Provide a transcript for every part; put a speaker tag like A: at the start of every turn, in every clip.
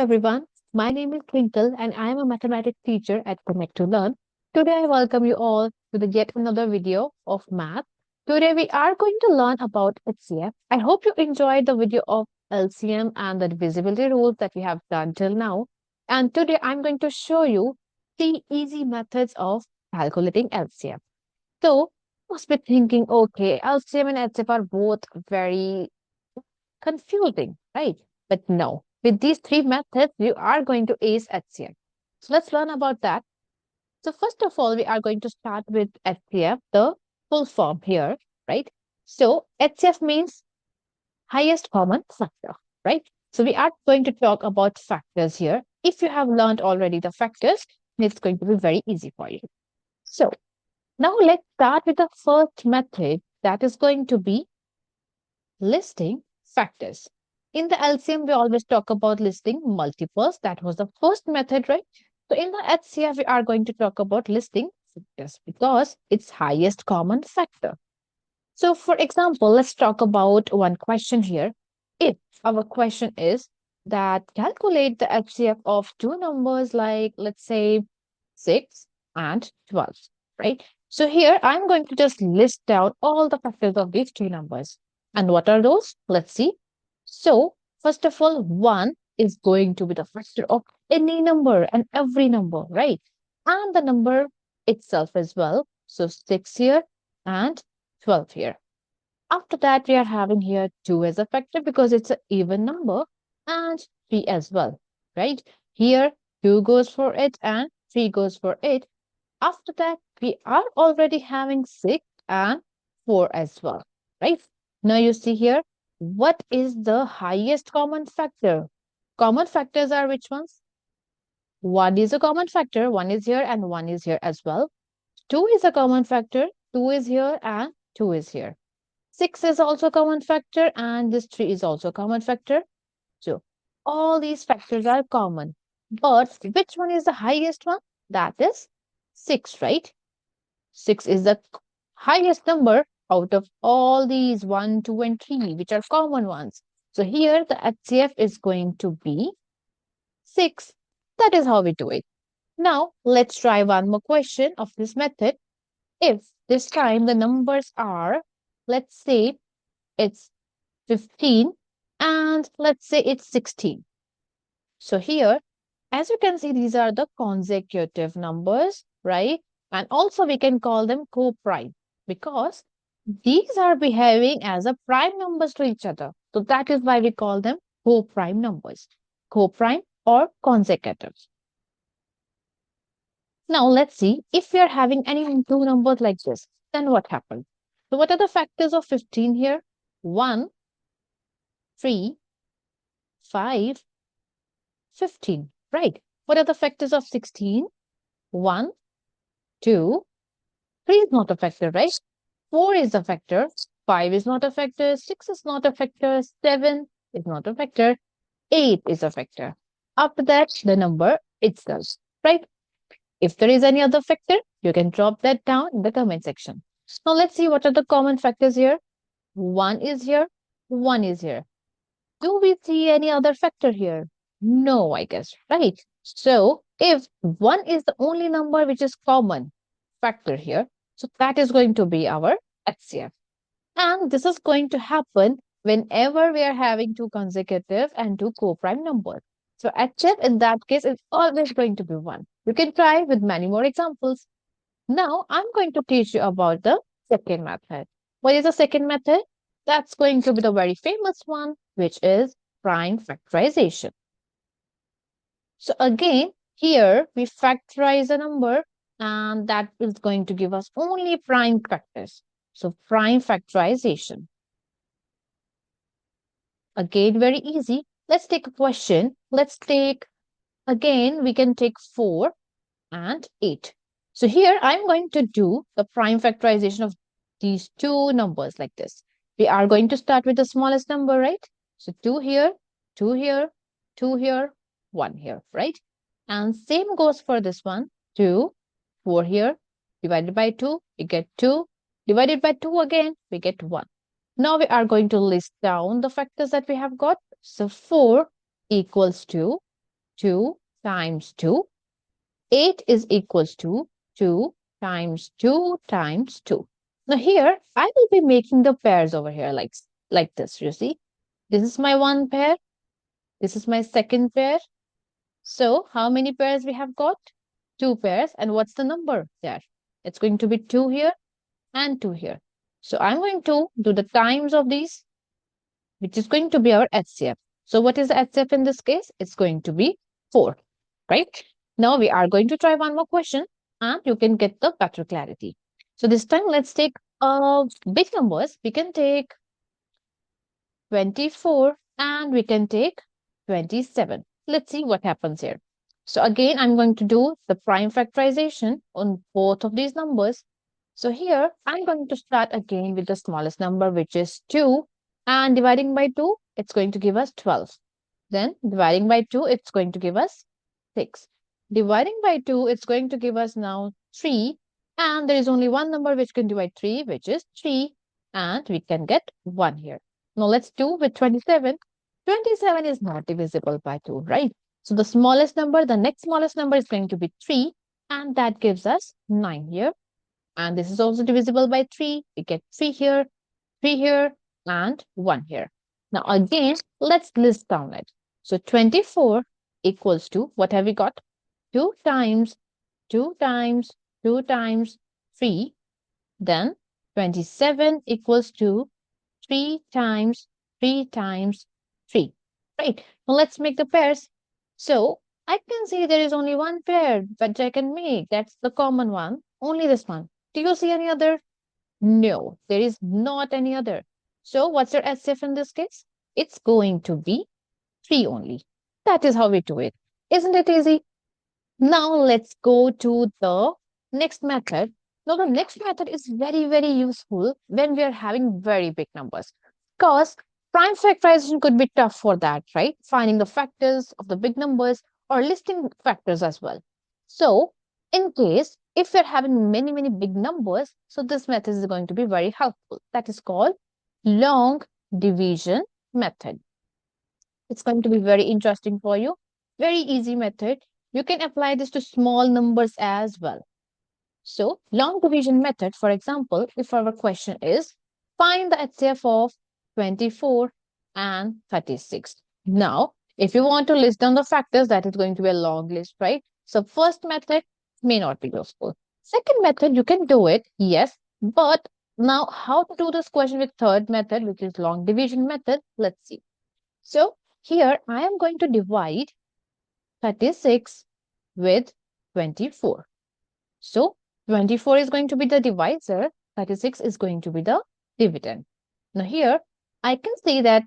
A: everyone. My name is Twinkle and I am a mathematics teacher at Connect to Learn. Today I welcome you all to the yet another video of math. Today we are going to learn about HCF. I hope you enjoyed the video of LCM and the divisibility rules that we have done till now. And today I'm going to show you 3 easy methods of calculating LCM. So you must be thinking, okay, LCM and HCF are both very confusing, right? But no, with these 3 methods, you are going to ace HCF. So let's learn about that. So first of all, we are going to start with HCF, the full form here, right? So HCF means highest common factor, right? So we are going to talk about factors here. If you have learned already the factors, it's going to be very easy for you. So now let's start with the first method that is going to be listing factors. In the LCM, we always talk about listing multiples. That was the first method, right? So in the HCF, we are going to talk about listing factors because it's highest common factor. So for example, let's talk about one question here. If our question is that calculate the HCF of two numbers like, let's say, 6 and 12, right? So here I'm going to just list down all the factors of these two numbers. And what are those? Let's see. So first of all, 1 is going to be the factor of any number and every number, right? And the number itself as well. So 6 here and 12 here. After that, we are having here 2 as a factor because it's an even number and 3 as well, right? Here 2 goes for it and 3 goes for it. After that, we are already having 6 and 4 as well, right? Now you see here, what is the highest common factor? Common factors are which ones? 1 is a common factor, 1 is here and 1 is here as well. 2 is a common factor, 2 is here and 2 is here. 6 is also a common factor and this 3 is also a common factor. So all these factors are common. But which one is the highest one? That is 6, right? 6 is the highest number out of all these 1, 2, and 3, which are common ones. So here the HCF is going to be 6. That is how we do it. Now let's try one more question of this method. If this time the numbers are, let's say it's 15 and let's say it's 16. So here, as you can see, these are the consecutive numbers, right? And also we can call them co-prime because these are behaving as a prime numbers to each other. So that is why we call them co-prime numbers, co-prime or consecutive. Now let's see if we are having any two numbers like this, then what happens? So what are the factors of 15 here? 1, 3, 5, 15, right? What are the factors of 16? 1, 2, 3 is not a factor, right? 4 is a factor, 5 is not a factor, 6 is not a factor, 7 is not a factor, 8 is a factor. After that, the number itself, right? If there is any other factor, you can drop that down in the comment section. Now let's see what are the common factors here. 1 is here, 1 is here. Do we see any other factor here? No, I guess, right? So if 1 is the only number which is common factor here, so that is going to be our HCF. And this is going to happen whenever we are having two consecutive and two co-prime numbers. So HCF in that case is always going to be 1. You can try with many more examples. Now I'm going to teach you about the second method. What is the second method? That's going to be the very famous one, which is prime factorization. So again, here we factorize a number and that is going to give us only prime factors. So prime factorization. Again, very easy. Let's take a question. Let's take, again, we can take 4 and 8. So here I'm going to do the prime factorization of these two numbers like this. We are going to start with the smallest number, right? So 2 here, 2 here, 2 here, 1 here, right? And same goes for this one. 2, 4 here, divided by 2, we get 2. Divided by 2 again, we get 1. Now we are going to list down the factors that we have got. So 4 equals to 2 times 2. 8 is equals to 2 times 2 times 2. Now here, I will be making the pairs over here like this, you see. This is my one pair. This is my second pair. So how many pairs we have got? 2 pairs. And what's the number there? It's going to be 2 here and 2 here. So I'm going to do the times of these, which is going to be our HCF. So what is the HCF in this case? It's going to be 4, right? Now we are going to try one more question and you can get the better clarity. So this time let's take big numbers. We can take 24 and we can take 27. Let's see what happens here. So again, I'm going to do the prime factorization on both of these numbers. So here, I'm going to start again with the smallest number, which is 2. And dividing by 2, it's going to give us 12. Then dividing by 2, it's going to give us 6. Dividing by 2, it's going to give us now 3. And there is only one number which can divide 3, which is 3. And we can get 1 here. Now let's do with 27. 27 is not divisible by 2, right? So the smallest number, the next smallest number is going to be 3. And that gives us 9 here. And this is also divisible by 3. We get 3 here, and 1 here. Now again, let's list down it. So 24 equals to, what have we got? 2 times 2 times 2 times 3. Then 27 equals to 3 times 3 times 3. Right. Now let's make the pairs. So I can see there is only one pair that I can make. That's the common one. Only this one. Do you see any other? No, there is not any other. So what's your HCF in this case? It's going to be 3 only. That is how we do it. Isn't it easy? Now let's go to the next method. Now the next method is very, very useful when we are having very big numbers. Because prime factorization could be tough for that, right? Finding the factors of the big numbers or listing factors as well. So in case if we're having many, many big numbers, so this method is going to be very helpful. That is called long division method. It's going to be very interesting for you. Very easy method. You can apply this to small numbers as well. So long division method, for example, if our question is find the HCF of 24 and 36. Now, if you want to list down the factors, that is going to be a long list, right? So first method may not be useful. Second method, you can do it, yes. But now how to do this question with third method, which is long division method? Let's see. So here I am going to divide 36 with 24. So 24 is going to be the divisor, 36 is going to be the dividend. Now here I can see that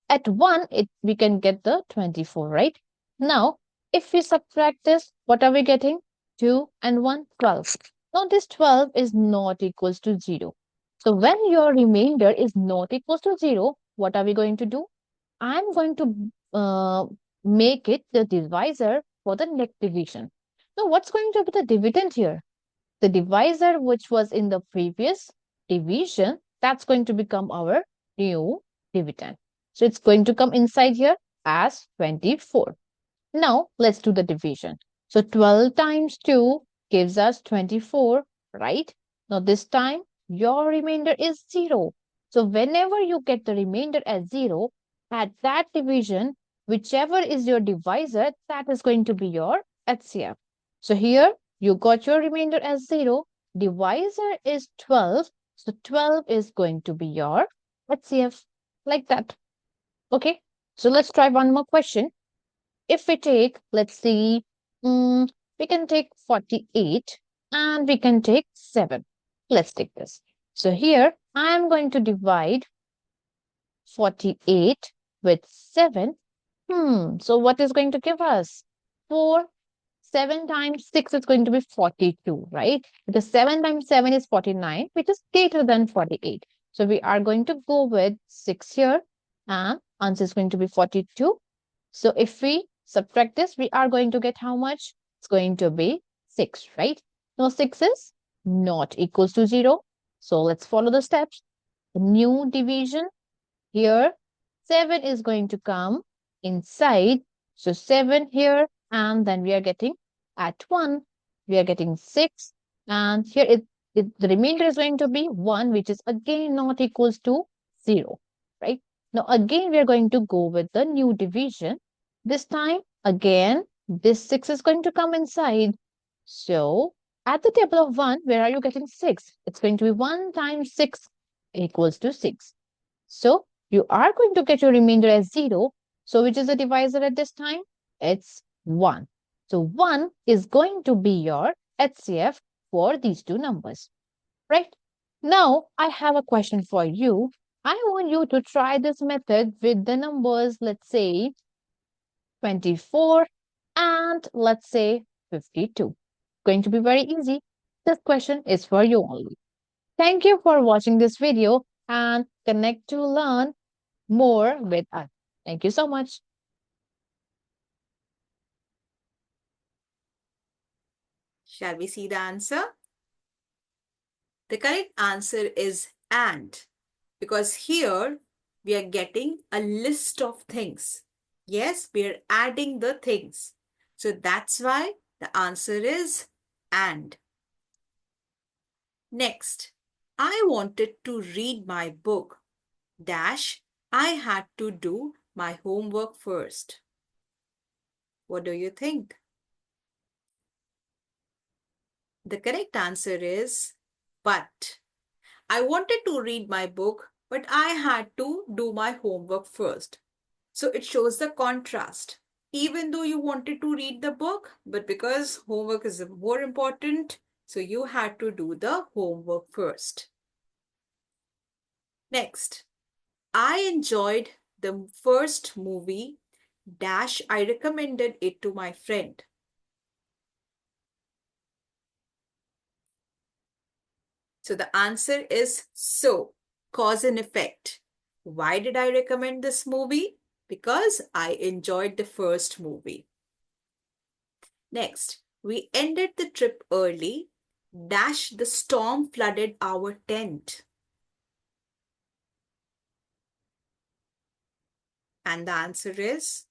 A: at 1 we can get the 24, right? Now if we subtract this, what are we getting? 2 and 1, 12. Now this 12 is not equals to 0. So when your remainder is not equals to 0, what are we going to do? I'm going to make it the divisor for the next division. Now what's going to be the dividend here? The divisor which was in the previous division, that's going to become our new dividend. So it's going to come inside here as 24. Now let's do the division. So 12 times 2 gives us 24, right? Now this time your remainder is 0. So whenever you get the remainder as 0, at that division, whichever is your divisor, that is going to be your HCF. So here you got your remainder as 0. Divisor is 12. So 12 is going to be your HCF like that. Okay. So let's try one more question. If we take, let's see, we can take 48 and we can take 7. Let's take this. So here I am going to divide 48 with 7. So what is going to give us? 4. 7 times 6 is going to be 42, right? Because 7 times 7 is 49, which is greater than 48. So we are going to go with 6 here and answer is going to be 42. So if we subtract this, we are going to get how much? It's going to be 6, right? Now 6 is not equals to 0. So let's follow the steps. The new division here, 7 is going to come inside So 7 here, and then we are getting at 1, we are getting 6, and here the remainder is going to be 1, which is again not equals to 0, right? Now again, we are going to go with the new division. This time, again, this 6 is going to come inside. So at the table of 1, where are you getting 6? It's going to be 1 times 6 equals to 6. So you are going to get your remainder as 0. So which is the divisor at this time? It's 1. So 1 is going to be your HCF for these two numbers, right? Now I have a question for you. I want you to try this method with the numbers, let's say 24 and let's say 52. Going to be very easy. This question is for you only. Thank you for watching this video and connect to learn more with us. Thank you so much.
B: Shall we see the answer? The correct answer is and, because here we are getting a list of things. Yes, we are adding the things. So that's why the answer is and. Next, I wanted to read my book. Dash, I had to do my homework first. What do you think? The correct answer is but. I wanted to read my book, but I had to do my homework first. So it shows the contrast. Even though you wanted to read the book, but because homework is more important, so you had to do the homework first. Next, I enjoyed the first movie. Dash, I recommended it to my friend. So the answer is so, cause and effect. Why did I recommend this movie? Because I enjoyed the first movie. Next, we ended the trip early. Dash, the storm flooded our tent. And the answer is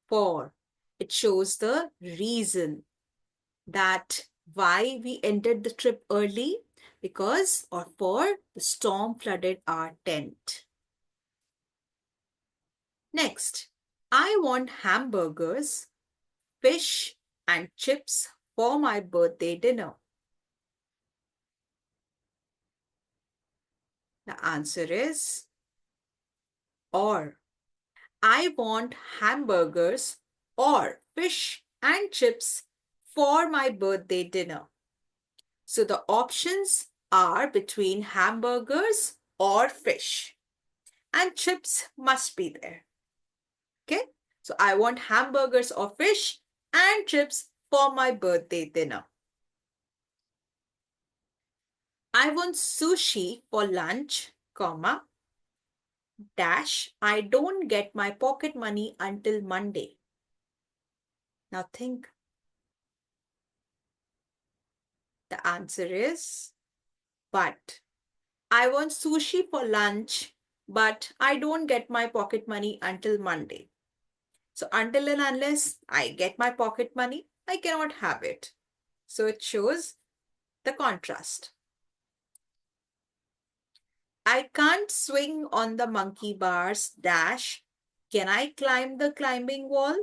B: for. It shows the reason that why we ended the trip early, because or for the storm flooded our tent. Next, I want hamburgers, fish and chips for my birthday dinner. The answer is or. I want hamburgers or fish and chips for my birthday dinner. So the options are between hamburgers or fish, and chips must be there. Okay, so I want hamburgers or fish and chips for my birthday dinner. I want sushi for lunch, comma, dash, I don't get my pocket money until Monday. Now think. The answer is but. I want sushi for lunch, but I don't get my pocket money until Monday. So until and unless I get my pocket money, I cannot have it. So it shows the contrast. I can't swing on the monkey bars, dash. Can I climb the climbing wall?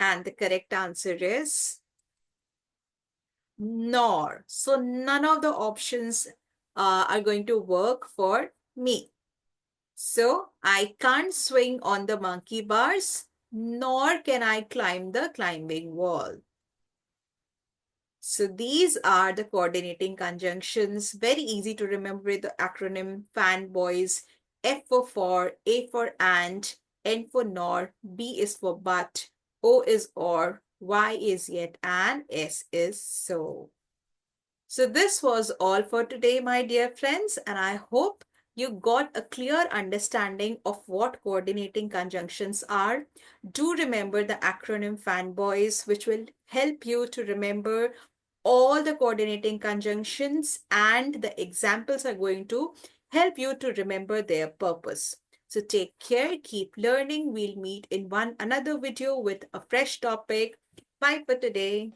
B: And the correct answer is nor. So none of the options are going to work for me. So I can't swing on the monkey bars, nor can I climb the climbing wall. So these are the coordinating conjunctions. Very easy to remember with the acronym fanboys. F for, A for and, N for nor, B is for but, O is or, Y is yet, and S is so. So this was all for today, my dear friends, and I hope you got a clear understanding of what coordinating conjunctions are. Do remember the acronym fanboys, which will help you to remember all the coordinating conjunctions, and the examples are going to help you to remember their purpose. So take care, keep learning. We'll meet in one another video with a fresh topic. Bye for today.